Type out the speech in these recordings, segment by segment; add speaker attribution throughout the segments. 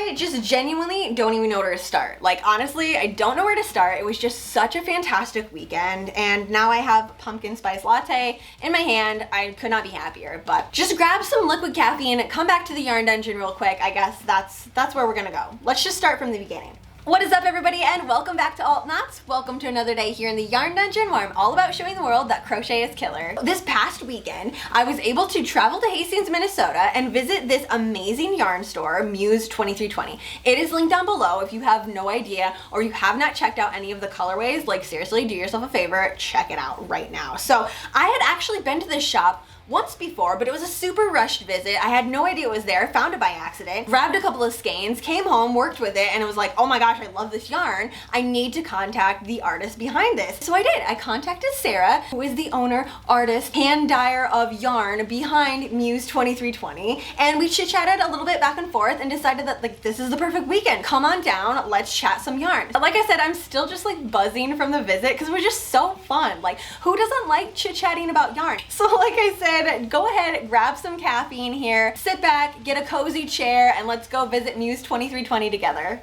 Speaker 1: I just genuinely don't even know where to start. Like, honestly, I don't know where to start. It was just such a fantastic weekend, and now I have pumpkin spice latte in my hand. I could not be happier, but just grab some liquid caffeine, come back to the yarn dungeon real quick. I guess that's where we're gonna go. Let's just start from the beginning. What is up, everybody, and welcome back to Altknots. Welcome to another day here in the Yarn Dungeon, where I'm all about showing the world that crochet is killer. This past weekend, I was able to travel to Hastings, Minnesota, and visit this amazing yarn store, Muse 2320. It is linked down below if you have no idea or you have not checked out any of the colorways. Like, seriously, do yourself a favor, check it out right now. So, I had actually been to this shop once before, but it was a super rushed visit. I had no idea it was there, found it by accident, grabbed a couple of skeins, came home, worked with it, and it was like, oh my gosh, I love this yarn. I need to contact the artist behind this. So I did. I contacted Sara, who is the owner, artist, hand dyer of yarn behind Muse 2320, and we chit-chatted a little bit back and forth and decided that, like, this is the perfect weekend. Come on down, let's chat some yarn. Like I said, I'm still just like buzzing from the visit because it was just so fun. Like, who doesn't like chit-chatting about yarn? So like I said, go ahead, grab some caffeine here, sit back, get a cozy chair, and let's go visit Muse 2320 together.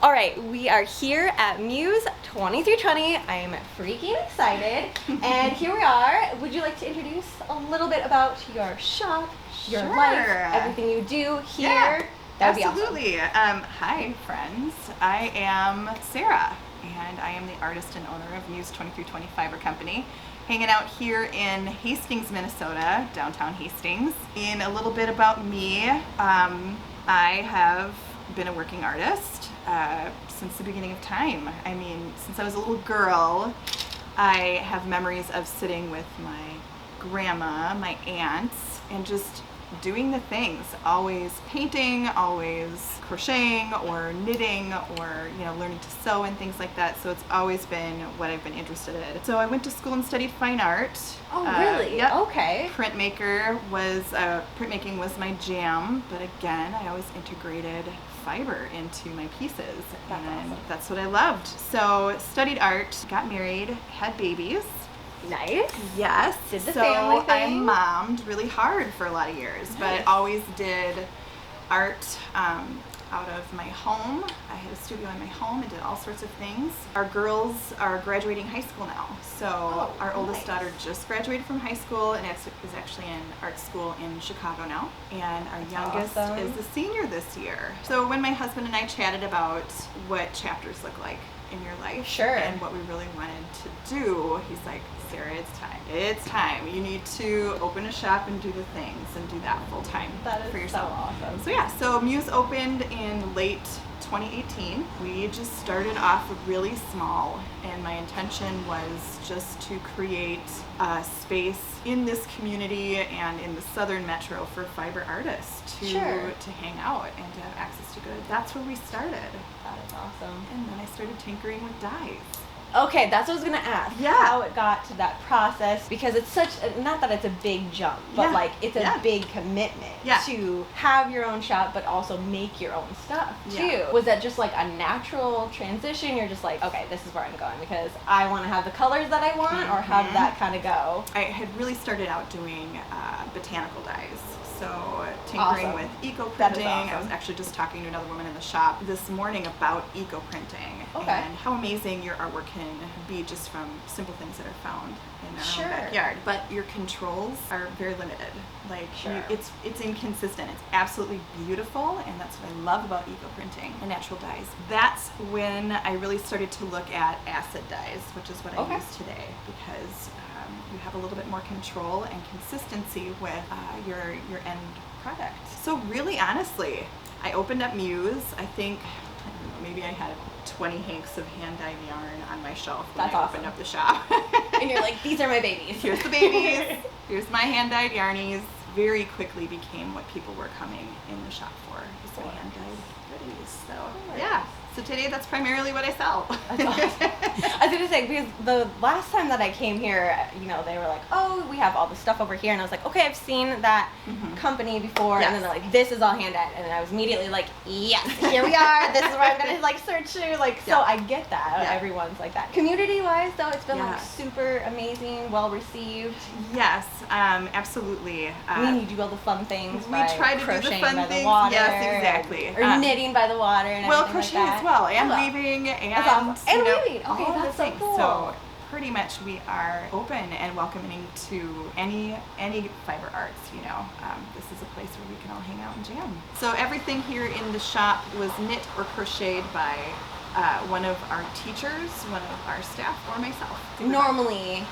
Speaker 1: All right, we are here at Muse 2320. I am freaking excited. And here we are. Would you like to introduce a little bit about your shop, your life, everything you do here?
Speaker 2: Yeah,
Speaker 1: that would
Speaker 2: absolutely.
Speaker 1: be awesome.
Speaker 2: Hi, friends. I am Sara, and I am the artist and owner of Muse 2320 Fiber Company, hanging out here in Hastings, Minnesota, downtown Hastings. In a little bit about me, I have been a working artist since the beginning of time. I mean, since I was a little girl, I have memories of sitting with my grandma, my aunts, and just doing the things, always painting, always crocheting or knitting, or, you know, learning to sew and things like that. So it's always been what I've been interested in. So I went to school and studied fine art.
Speaker 1: Oh, really?
Speaker 2: Yep.
Speaker 1: Okay.
Speaker 2: Printmaking was my jam, but again, I always integrated fiber into my pieces, and that's what I loved. So studied art, got married, had babies.
Speaker 1: Nice.
Speaker 2: Yes.
Speaker 1: Did the family
Speaker 2: So I
Speaker 1: thing.
Speaker 2: mommed really hard for a lot of years, but I always did art out of my home. I had a studio in my home and did all sorts of things. Our girls are graduating high school now. So our oldest daughter just graduated from high school and is actually in art school in Chicago now. And our youngest is a senior this year. So when my husband and I chatted about what chapters look like in your life and what we really wanted to do, he's like, Sara, it's time. It's time. You need to open a shop and do the things and do that full time for yourself.
Speaker 1: So awesome.
Speaker 2: So yeah, so Muse opened in late 2018. We just started off really small, and my intention was just to create a space in this community and in the southern metro for fiber artists to hang out and to have access to goods. That's where we started.
Speaker 1: That is awesome.
Speaker 2: And then I started tinkering with dyes.
Speaker 1: Okay, that's what I was gonna ask.
Speaker 2: Yeah.
Speaker 1: How it got to that process, because it's such, not that it's a big jump, but like it's a big commitment to have your own shop, but also make your own stuff too.
Speaker 2: Yeah.
Speaker 1: Was that just like a natural transition? You're just like, okay, this is where I'm going because I want to have the colors that I want, or how did that kind of go?
Speaker 2: I had really started out doing botanical dyes. So tinkering with eco-printing. I was actually just talking to another woman in the shop this morning about eco-printing and how amazing your artwork can be just from simple things that are found in our own backyard. But your controls are very limited. Like it's inconsistent. It's absolutely beautiful, and that's what I love about eco-printing and natural dyes. That's when I really started to look at acid dyes, which is what I use today, because you have a little bit more control and consistency with your end product. So really, honestly, I opened up Muse. I think maybe I had 20 hanks of hand-dyed yarn on my shelf when I opened up the shop.
Speaker 1: And you're like, these are my babies.
Speaker 2: Here's the babies. Here's my hand-dyed yarnies. Very quickly became what people were coming in the shop for, is my hand-dyed goodies. So yeah. So today that's primarily what I sell.
Speaker 1: That's awesome. I was gonna say, because the last time that I came here, you know, they were like, oh, we have all this stuff over here, and I was like, okay, I've seen that company before, and then they're like, this is all hand dyed, and I was immediately like, yes, here we are. This is where I'm gonna like search through. Like, so I get that. Everyone's like that. Community wise, though, it's been like super amazing, well received.
Speaker 2: Yes, absolutely.
Speaker 1: I mean, you do all the fun things.
Speaker 2: We try to do the fun things.
Speaker 1: Water,
Speaker 2: yes, exactly.
Speaker 1: Or knitting by the water and everything
Speaker 2: crochet
Speaker 1: like that.
Speaker 2: as well, and weaving, and
Speaker 1: weaving. Okay,
Speaker 2: all
Speaker 1: that's
Speaker 2: the things.
Speaker 1: so cool.
Speaker 2: So pretty much we are open and welcoming to any fiber arts. You know, this is a place where we can all hang out and jam. So everything here in the shop was knit or crocheted by one of our teachers, one of our staff, or myself.
Speaker 1: Normally,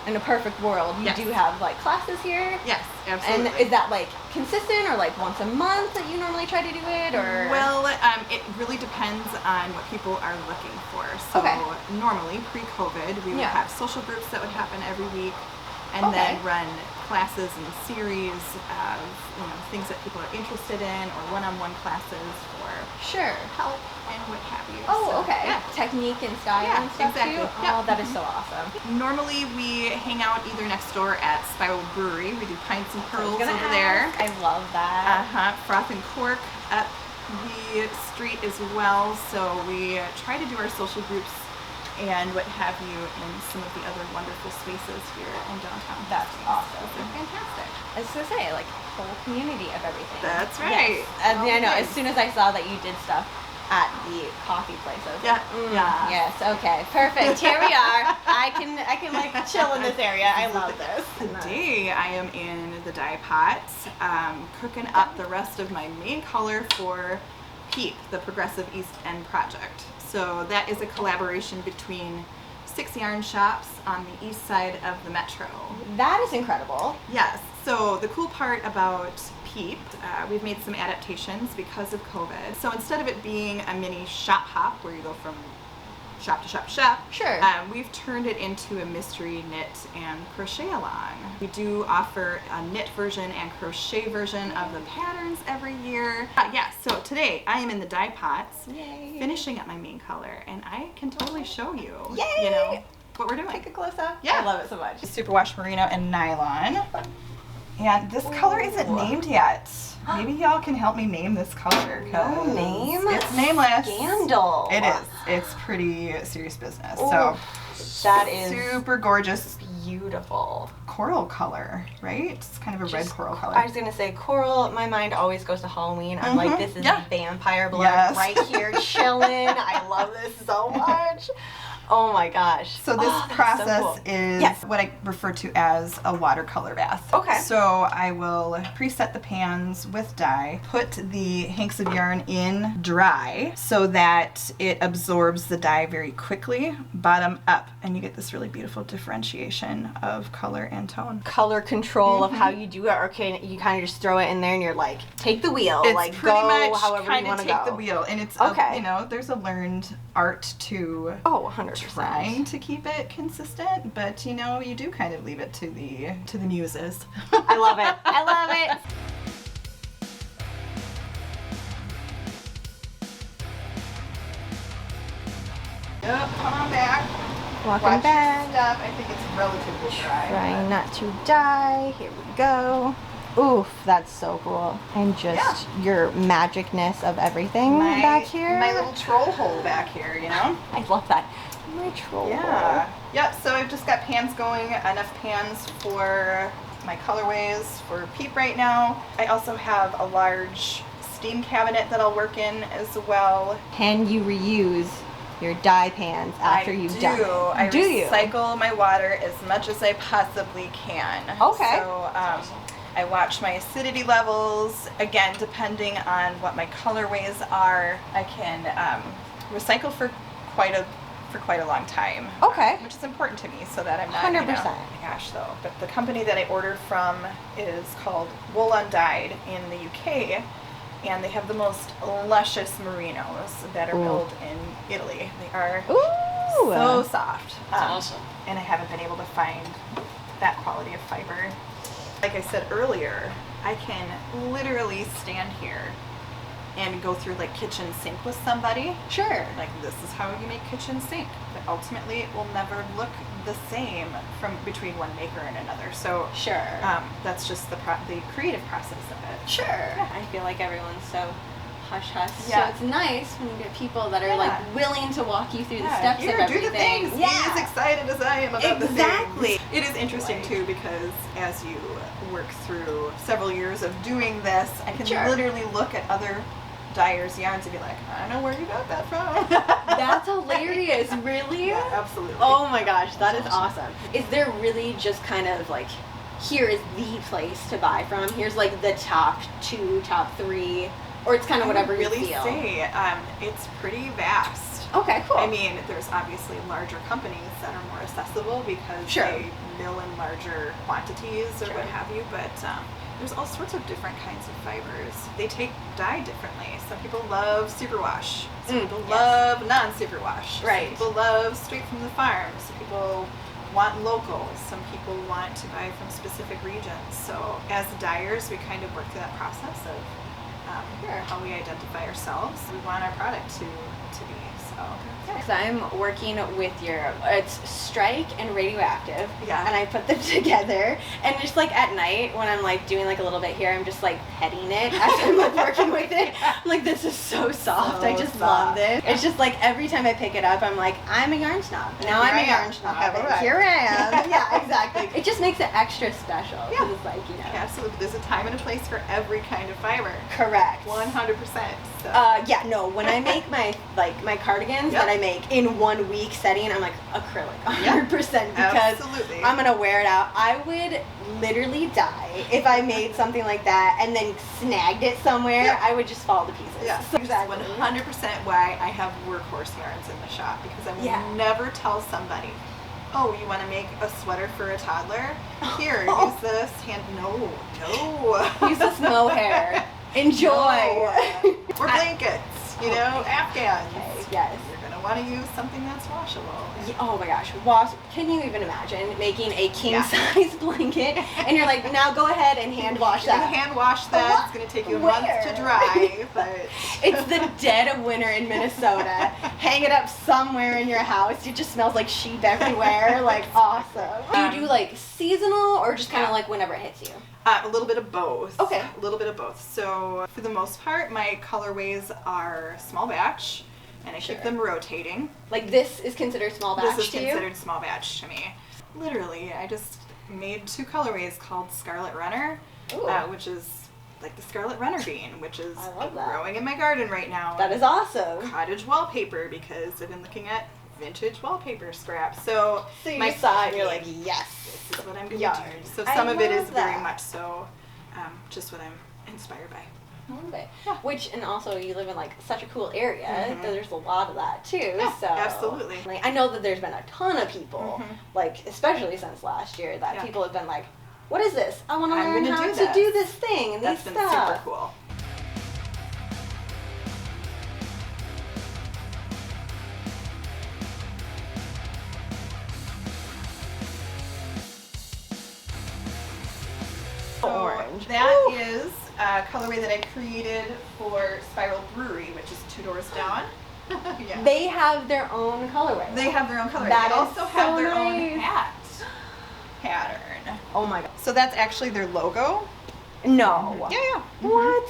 Speaker 1: in a perfect world, you do have like classes here.
Speaker 2: Yes, absolutely.
Speaker 1: And is that like consistent, or like once a month that you normally try to do it, or?
Speaker 2: Well, it really depends on what people are looking for. So normally, pre-COVID, we would have social groups that would happen every week, and then run classes and series of things that people are interested in, or one-on-one classes for help and what have you.
Speaker 1: Oh, so, technique and style and stuff too. Oh, that is so awesome.
Speaker 2: Normally we hang out either next door at Spiral Brewery. We do pints and pearls over there.
Speaker 1: I love that.
Speaker 2: Froth and Cork up the street as well. So we try to do our social groups and what have you in some of the other wonderful spaces here in downtown.
Speaker 1: That's awesome.
Speaker 2: They're fantastic.
Speaker 1: I was gonna say, like, a whole community of everything.
Speaker 2: That's right.
Speaker 1: Yes. And I know, as soon as I saw that you did stuff at the coffee place, I was like, yes, okay, perfect. Here we are. I can like chill in this area. I love this.
Speaker 2: Today I am in the dye pots, cooking up the rest of my main color for PEEP, the Progressive East End Project. So that is a collaboration between 6 yarn shops on the east side of the metro.
Speaker 1: That is incredible.
Speaker 2: Yes. So the cool part about PEEP, we've made some adaptations because of COVID. So instead of it being a mini shop hop where you go from shop to shop to shop, we've turned it into a mystery knit and crochet along. We do offer a knit version and crochet version of the patterns every year. So today I am in the dye pots, finishing up my main color, and I can totally show you, what we're doing.
Speaker 1: Take a close up.
Speaker 2: Yeah.
Speaker 1: I love it so much.
Speaker 2: Superwash merino and nylon. And this color isn't named yet. Maybe y'all can help me name this color.
Speaker 1: No name?
Speaker 2: It's nameless.
Speaker 1: Scandal.
Speaker 2: It is. It's pretty serious business.
Speaker 1: Ooh,
Speaker 2: so
Speaker 1: that is
Speaker 2: super gorgeous.
Speaker 1: Beautiful.
Speaker 2: Coral color, right? It's kind of a red coral color.
Speaker 1: I was gonna say coral. My mind always goes to Halloween. I'm like, this is vampire blood right here chilling. I love this so much. Oh my gosh.
Speaker 2: So this process is what I refer to as a watercolor bath.
Speaker 1: Okay.
Speaker 2: So I will preset the pans with dye, put the hanks of yarn in dry so that it absorbs the dye very quickly, bottom up, and you get this really beautiful differentiation of color and tone.
Speaker 1: Color control of how you do it, or can you kind of just throw it in there and you're like, take the wheel,
Speaker 2: it's
Speaker 1: like
Speaker 2: pretty
Speaker 1: go
Speaker 2: much
Speaker 1: however you want to go.
Speaker 2: Take the wheel, and it's there's a learned art to
Speaker 1: 100%.
Speaker 2: Trying to keep it consistent, but you do kind of leave it to the muses.
Speaker 1: I love it. I love it.
Speaker 2: Yep, come on back.
Speaker 1: Welcome back.
Speaker 2: Stuff. I think it's relatively dry.
Speaker 1: Trying not to die. Here we go. Oof, that's so cool. And just your magicness of everything back here.
Speaker 2: My little troll hole back here,
Speaker 1: I love that. My troll hole.
Speaker 2: Yep, so I've just got pans going, enough pans for my colorways for PEEP right now. I also have a large steam cabinet that I'll work in as well.
Speaker 1: Can you reuse your dye pans after you've done it?
Speaker 2: I recycle my water as much as I possibly can.
Speaker 1: Okay.
Speaker 2: So I watch my acidity levels. Again, depending on what my colorways are, I can recycle for quite a long time.
Speaker 1: Okay.
Speaker 2: Which is important to me so that I'm not
Speaker 1: 100%.
Speaker 2: Oh my gosh, though. But the company that I ordered from is called Wool Undyed in the UK, and they have the most luscious merinos that are built in Italy. They are so soft.
Speaker 3: That's awesome.
Speaker 2: And I haven't been able to find that quality of fiber. Like I said earlier, I can literally stand here and go through like kitchen sink with somebody.
Speaker 1: Sure.
Speaker 2: Like, this is how you make kitchen sink. But ultimately, it will never look the same from between one maker and another. So
Speaker 1: sure.
Speaker 2: That's just the creative process of it.
Speaker 1: Sure.
Speaker 2: Yeah.
Speaker 1: I feel like everyone's so hush-hush.
Speaker 2: Yeah.
Speaker 1: So it's nice when you get people that are like willing to walk you through the steps
Speaker 2: Here,
Speaker 1: of everything.
Speaker 2: do the things. Be as excited as I am about the things.
Speaker 1: Exactly.
Speaker 2: It is interesting too, because as you work through several years of doing this, I can literally look at other dyers' yarns and be like, I know where you got that from.
Speaker 1: That's hilarious. Really?
Speaker 2: Yeah, absolutely.
Speaker 1: Oh my gosh, that is awesome. Is there really just kind of like, here is the place to buy from? Here's like the top 2, top 3, or it's kind of whatever you feel?
Speaker 2: Say it's pretty vast.
Speaker 1: Okay, cool.
Speaker 2: I mean, there's obviously larger companies that are more accessible because they mill in larger quantities or what have you, but there's all sorts of different kinds of fibers. They take dye differently. Some people love superwash. Some people love non-superwash.
Speaker 1: Right.
Speaker 2: Some people love straight from the farm. Some people want local. Some people want to buy from specific regions. So as dyers, we kind of work through that process of how we identify ourselves. We want our product to be.
Speaker 1: So I'm working with it's Strike and Radioactive, and I put them together, and just like at night when I'm like doing like a little bit here, I'm just like petting it as I'm like working with it. I'm like, this is so soft. I just love this. It's just like every time I pick it up, I'm like, I'm a yarn snob. Now I'm a yarn snob. Here I am. Yeah, exactly. It just makes it extra special. Yeah. It's like,
Speaker 2: absolutely. There's a time and a place for every kind of fiber.
Speaker 1: Correct.
Speaker 2: 100%. So.
Speaker 1: When I make my cardigans that I make in 1 week setting, I'm like acrylic 100% because I'm gonna wear it out. I would literally die if I made something like that and then snagged it somewhere. I would just fall to pieces.
Speaker 2: Yeah,
Speaker 1: so
Speaker 2: exactly. 100% why I have workhorse yarns in the shop, because I will never tell somebody, oh, you want to make a sweater for a toddler? Here, use this hand. No.
Speaker 1: Use this mohair. Enjoy.
Speaker 2: No. Or blankets, Afghans.
Speaker 1: Okay, yes.
Speaker 2: You're going to want to use something that's washable.
Speaker 1: Oh my gosh, can you even imagine making a king-size blanket and you're like, now go ahead and hand wash that.
Speaker 2: Hand wash that. It's going to take you a month to dry. But
Speaker 1: it's the dead of winter in Minnesota. Hang it up somewhere in your house. It just smells like sheep everywhere. Like, awesome. Do you do like seasonal or just kind of like whenever it hits you?
Speaker 2: A little bit of both.
Speaker 1: Okay.
Speaker 2: A little bit of both. So for the most part, my colorways are small batch, and I keep them rotating.
Speaker 1: Like this is considered small batch to you?
Speaker 2: This is considered small batch to me. Literally, I just made 2 colorways called Scarlet Runner, which is like the Scarlet Runner bean, which is growing in my garden right now.
Speaker 1: That is awesome.
Speaker 2: Cottage wallpaper, because I've been looking at vintage wallpaper scraps. So
Speaker 1: you saw it and you're like, yes.
Speaker 2: This is what I'm going to do. So some of it is very much so just what I'm inspired by.
Speaker 1: A little bit. Yeah. Which, and also you live in like such a cool area that there's a lot of that too.
Speaker 2: Yeah,
Speaker 1: so
Speaker 2: absolutely.
Speaker 1: Like, I know that there's been a ton of people, like especially since last year, that people have been like, what is this? I want to learn how to do this thing and
Speaker 2: That's
Speaker 1: these
Speaker 2: been
Speaker 1: stuff.
Speaker 2: super cool.
Speaker 1: Orange.
Speaker 2: That is a colorway that I created for Spiral Brewery, which is 2 doors down.
Speaker 1: They have their own colorway.
Speaker 2: They have their own colorway.
Speaker 1: That
Speaker 2: they also have their
Speaker 1: nice.
Speaker 2: own hat pattern.
Speaker 1: Oh my god.
Speaker 2: So that's actually their logo.
Speaker 1: No.
Speaker 2: Yeah.
Speaker 1: What?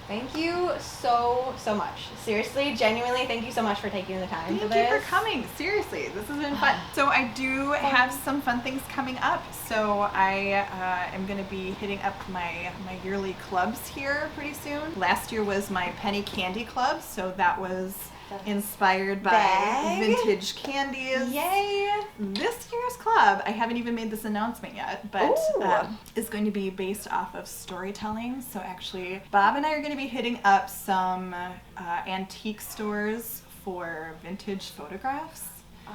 Speaker 1: Thank you so much. Seriously, genuinely, thank you so much for taking the time for this.
Speaker 2: Thank you for coming. Seriously, this has been fun. So I do have some fun things coming up. So I am going to be hitting up my yearly clubs here pretty soon. Last year was my Penny Candy Club, so that was inspired by vintage candies.
Speaker 1: Yay!
Speaker 2: This year's club, I haven't even made this announcement yet, but is going to be based off of storytelling. So actually, Bob and I are going to be hitting up some antique stores for vintage photographs.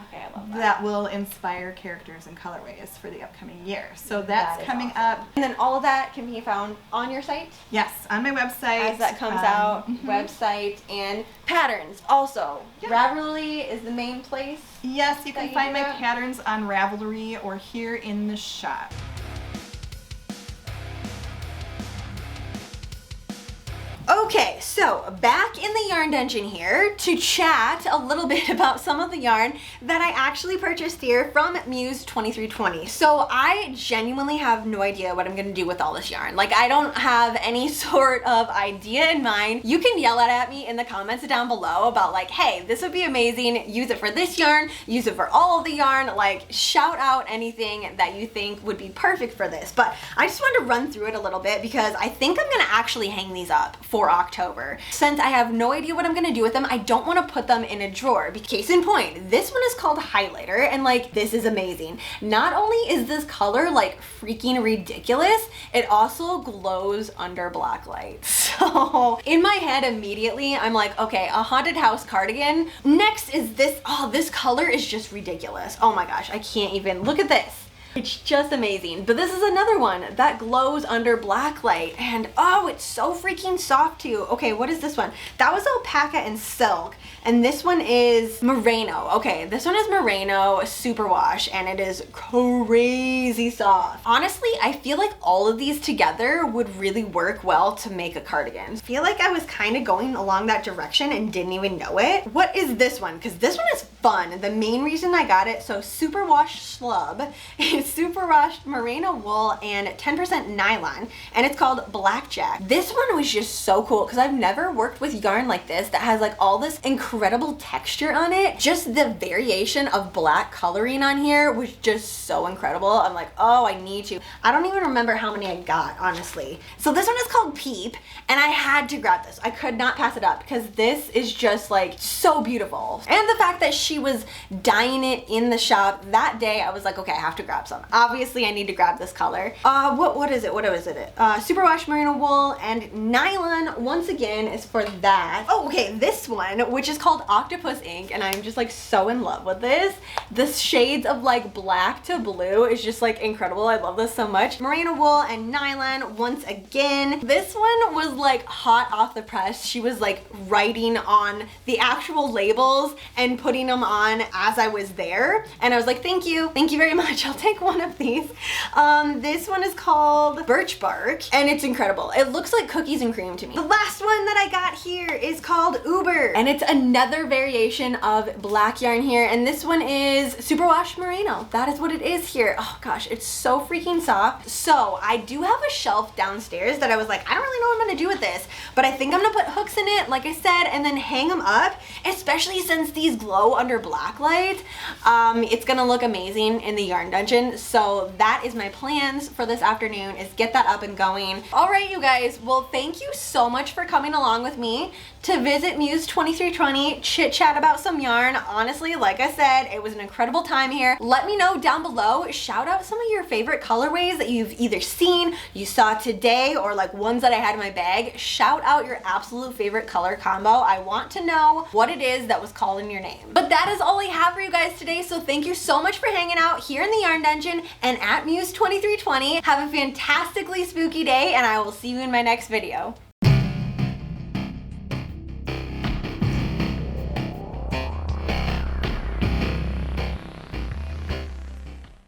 Speaker 1: Okay, I love that.
Speaker 2: That will inspire characters and colorways for the upcoming year. So that's coming up.
Speaker 1: And then all of that can be found on your site?
Speaker 2: Yes, on my website.
Speaker 1: As that comes out, website and patterns also. Yep. Ravelry is the main place?
Speaker 2: Yes, you can find my patterns on Ravelry or here in the shop.
Speaker 1: Okay, so back in the yarn dungeon here to chat a little bit about some of the yarn that I actually purchased here from Muse 2320. So I genuinely have no idea what I'm gonna do with all this yarn. Like, I don't have any sort of idea in mind. You can yell at me in the comments down below about like, hey, this would be amazing, use it for this yarn, use it for all of the yarn, like shout out anything that you think would be perfect for this. But I just wanted to run through it a little bit because I think I'm gonna actually hang these up for October. Since I have no idea what I'm gonna do with them, I don't want to put them in a drawer. Case in point, this one is called Highlighter, and like, this is amazing. Not only is this color like freaking ridiculous, it also glows under black light. So in my head immediately, I'm like, okay, a haunted house cardigan. Next is this. Oh, this color is just ridiculous. Oh my gosh, I can't even look at this. It's just amazing. But this is another one that glows under black light, and oh, it's so freaking soft too. Okay, what is this one? That was alpaca and silk, and this one is merino. Okay, this one is merino superwash, and it is crazy soft. Honestly, I feel like all of these together would really work well to make a cardigan. I feel like I was kind of going along that direction and didn't even know it. What is this one? Because this one is fun. The main reason I got it, so superwash schlub, is superwash merino wool and 10% nylon, and it's called Blackjack. This one was just so cool because I've never worked with yarn like this that has like all this incredible texture on it. Just the variation of black coloring on here was just so incredible. I'm like, oh, I need to. I don't even remember how many I got, honestly. So this one is called Peep, and I had to grab this. I could not pass it up because this is just like so beautiful. And the fact that she was dyeing it in the shop that day, I was like, okay, I have to grab some. Obviously, I need to grab this color. What is it? What is it? Superwash merino wool and nylon, once again, is for that. Oh, okay, this one, which is called Octopus Ink, and I'm just like so in love with this. The shades of like black to blue is just like incredible. I love this so much. Merino wool and nylon, once again. This one was like hot off the press. She was like writing on the actual labels and putting them on as I was there, and I was like, thank you very much, I'll take one of these. This one is called Birch Bark, and it's incredible. It looks like cookies and cream to me. The last one that I got here is called Uber, and it's another variation of black yarn here, and this one is superwash merino. That is what it is here. Oh gosh, it's so freaking soft. So I do have a shelf downstairs that I was like, I don't really know what I'm gonna do with this, but I think I'm gonna put hooks in it, like I said, and then hang them up, especially since these glow under black light. It's gonna look amazing in the yarn dungeon. So that is my plans for this afternoon, is get that up and going. All right, you guys, well, thank you so much for coming along with me to visit Muse 2320, chit chat about some yarn. Honestly, like I said, it was an incredible time here. Let me know down below, shout out some of your favorite colorways that you've either seen, you saw today, or like ones that I had in my bag. Shout out your absolute favorite color combo. I want to know what it is that was calling your name. But that is all I have for you guys today, so thank you so much for hanging out here in the yarn dungeon and at Muse 2320. Have a fantastically spooky day, and I will see you in my next video.